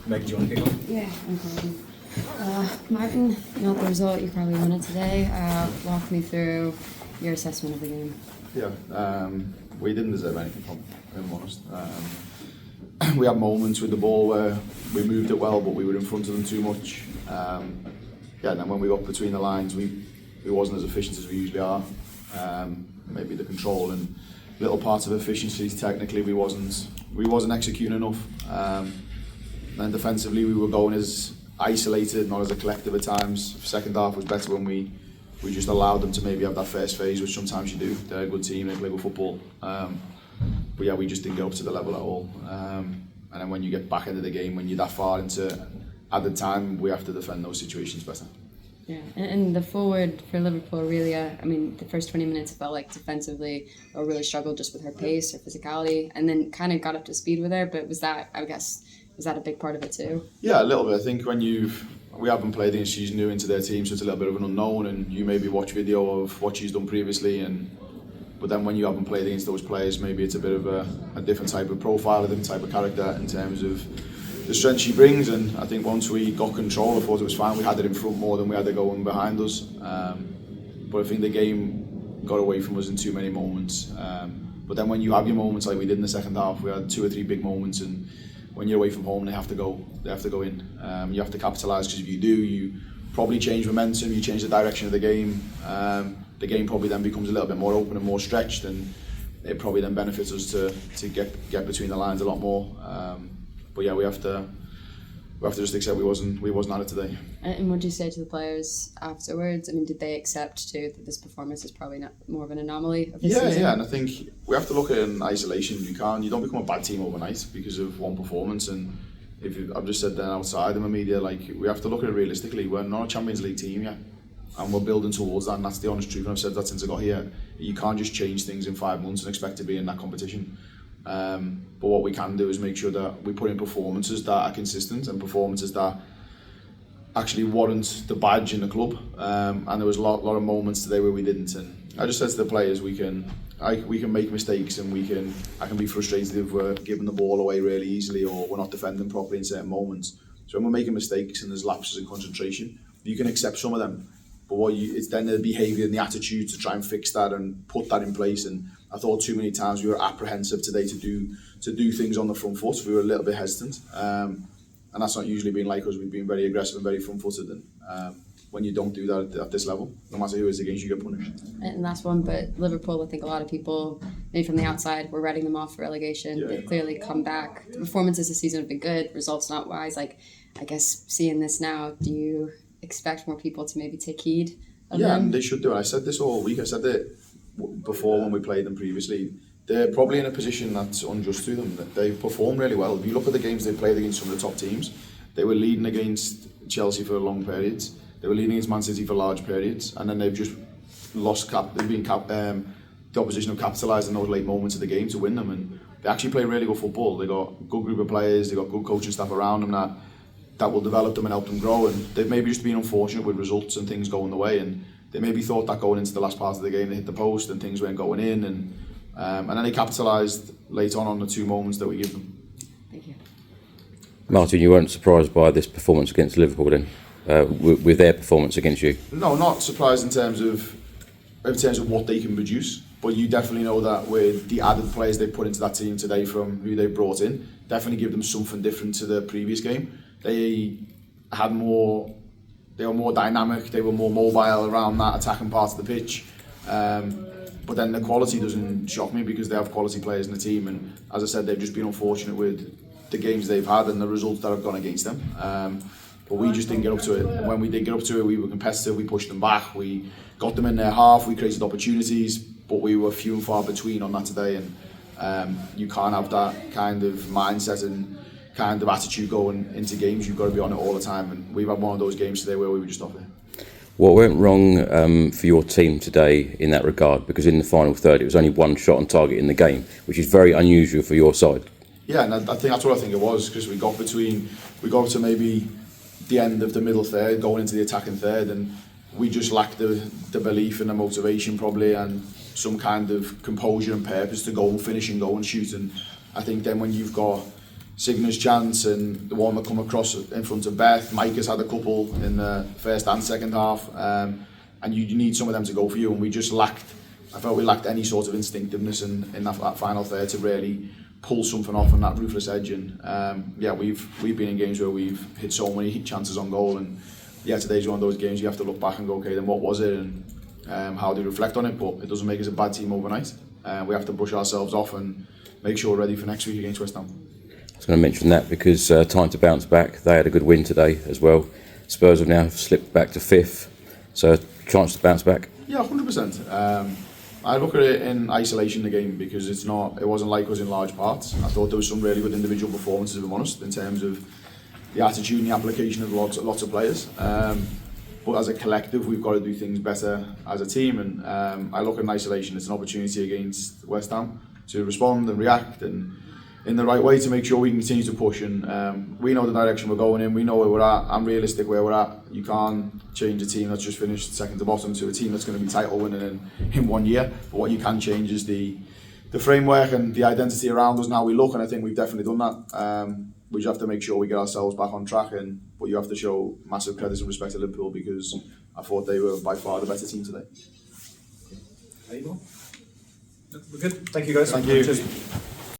Meg, do you want to kick off? Yeah, no problem. Martin, not the result you probably wanted today. Walk me through your assessment of the game. Yeah, we didn't deserve anything from it, if I'm honest. We had moments with the ball where we moved it well, but we were in front of them too much. And then when we got between the lines, we wasn't as efficient as we usually are. Maybe the control and little parts of efficiencies, technically we wasn't executing enough. And defensively we were going as isolated, not as a collective at times. Second half was better when we just allowed them to maybe have that first phase, which sometimes you do. They're a good team, they play good football. But yeah, we just didn't get up to the level at all. And then when you get back into the game, when you're that far into added time, we have to defend those situations better. Yeah, and the forward for Liverpool, really, the first 20 minutes felt like defensively or really struggled just with her pace, her physicality, and then kind of got up to speed with her. But was that a big part of it too? Yeah, a little bit. I think when we haven't played against, she's new into their team, so it's a little bit of an unknown, and you maybe watch video of what she's done previously, but then when you haven't played against those players, maybe it's a bit of a different type of profile, a different type of character in terms of the strength she brings. And I think once we got control, I thought it was fine. We had it in front more than we had it going behind us. But I think the game got away from us in too many moments. But then when you have your moments like we did in the second half, we had 2 or 3 big moments, and when you're away from home, they have to go in. You have to capitalise, because if you do, you probably change momentum, you change the direction of the game. The game probably then becomes a little bit more open and more stretched, and it probably then benefits us to get between the lines a lot more. But yeah, we have to just accept we wasn't at it today. And what did you say to the players afterwards? I mean, did they accept too that this performance is probably not more of an anomaly of this season? Yeah, and I think we have to look at it in isolation. You don't become a bad team overnight because of one performance. And I've just said that outside in the media, like, we have to look at it realistically. We're not a Champions League team yet, and we're building towards that, and that's the honest truth. And I've said that since I got here. You can't just change things in 5 months and expect to be in that competition. But what we can do is make sure that we put in performances that are consistent and performances that actually warrant the badge in the club. And there was a lot of moments today where we didn't. And I just said to the players, we can make mistakes, and I can be frustrated if we're giving the ball away really easily or we're not defending properly in certain moments. So when we're making mistakes and there's lapses in concentration, you can accept some of them. But it's then the behaviour and the attitude to try and fix that and put that in place. And I thought too many times we were apprehensive today to do things on the front foot. We were a little bit hesitant, and that's not usually been like us. We've been very aggressive and very front-footed. And when you don't do that at this level, no matter who is against you, get punished. And last one, but Liverpool, I think a lot of people, maybe from the outside, were writing them off for relegation. Yeah. They've clearly come back. The performances this season have been good, results not wise. Like, I guess seeing this now, do you expect more people to maybe take heed of them? And they should do it. I said this all week. I said it before when we played them previously. They're probably in a position that's unjust to them. That they've performed really well. If you look at the games they played against some of the top teams, they were leading against Chelsea for long periods. They were leading against Man City for large periods, and then they've just lost the opposition have capitalised on those late moments of the game to win them. And they actually play really good football. They got a good group of players. They got good coaching staff around them that will develop them and help them grow. And they've maybe just been unfortunate with results and things going the way. And they maybe thought that going into the last part of the game, they hit the post and things weren't going in. And then they capitalised late on the 2 moments that we give them. Thank you. Martin, you weren't surprised by this performance against Liverpool then? With their performance against you? No, not surprised in terms of what they can produce. But you definitely know that with the added players they put into that team today from who they brought in, definitely give them something different to the previous game. They were more dynamic, they were more mobile around that attacking part of the pitch. But then the quality doesn't shock me because they have quality players in the team. And as I said, they've just been unfortunate with the games they've had and the results that have gone against them. But we just didn't get up to it. And when we did get up to it, we were competitive, we pushed them back, we got them in their half, we created opportunities, but we were few and far between on that today. And you can't have that kind of mindset and kind of attitude going into games. You've got to be on it all the time, and we've had one of those games today where we were just off it. What went wrong for your team today in that regard? Because in the final third, it was only 1 shot on target in the game, which is very unusual for your side. Yeah, and I think that's what I think it was, because we got to maybe the end of the middle third, going into the attacking third, and we just lacked the belief and the motivation probably, and some kind of composure and purpose to go and finish and go and shoot. And I think then when you've got Signa's chance and the one that come across in front of Beth. Mike has had a couple in the first and second half, and you need some of them to go for you, and we just lacked, I felt we lacked any sort of instinctiveness in that final third to really pull something off on that ruthless edge. And yeah, we've been in games where we've hit so many chances on goal, and yeah, today's one of those games you have to look back and go, okay, then what was it, and how do we reflect on it? But it doesn't make us a bad team overnight. We have to brush ourselves off and make sure we're ready for next week against West Ham. I was going to mention that because time to bounce back. They had a good win today as well. Spurs have now slipped back to 5th, so chance to bounce back. Yeah, 100%. I look at it in isolation, the game, because it wasn't like us in large parts. I thought there was some really good individual performances, if I'm honest, in terms of the attitude and the application of lots of players. But as a collective, we've got to do things better as a team. And I look at in isolation, it's an opportunity against West Ham to respond and react and in the right way to make sure we can continue to push. And we know the direction we're going in. We know where we're at. I'm realistic where we're at. You can't change a team that's just finished second to bottom to a team that's going to be title winning in 1 year. But what you can change is the framework and the identity around us. Now we look, and I think we've definitely done that. We just have to make sure we get ourselves back on track. But you have to show massive credit and respect to Liverpool, because I thought they were by far the better team today. We're good. Thank you, guys. Thank you. Cheers.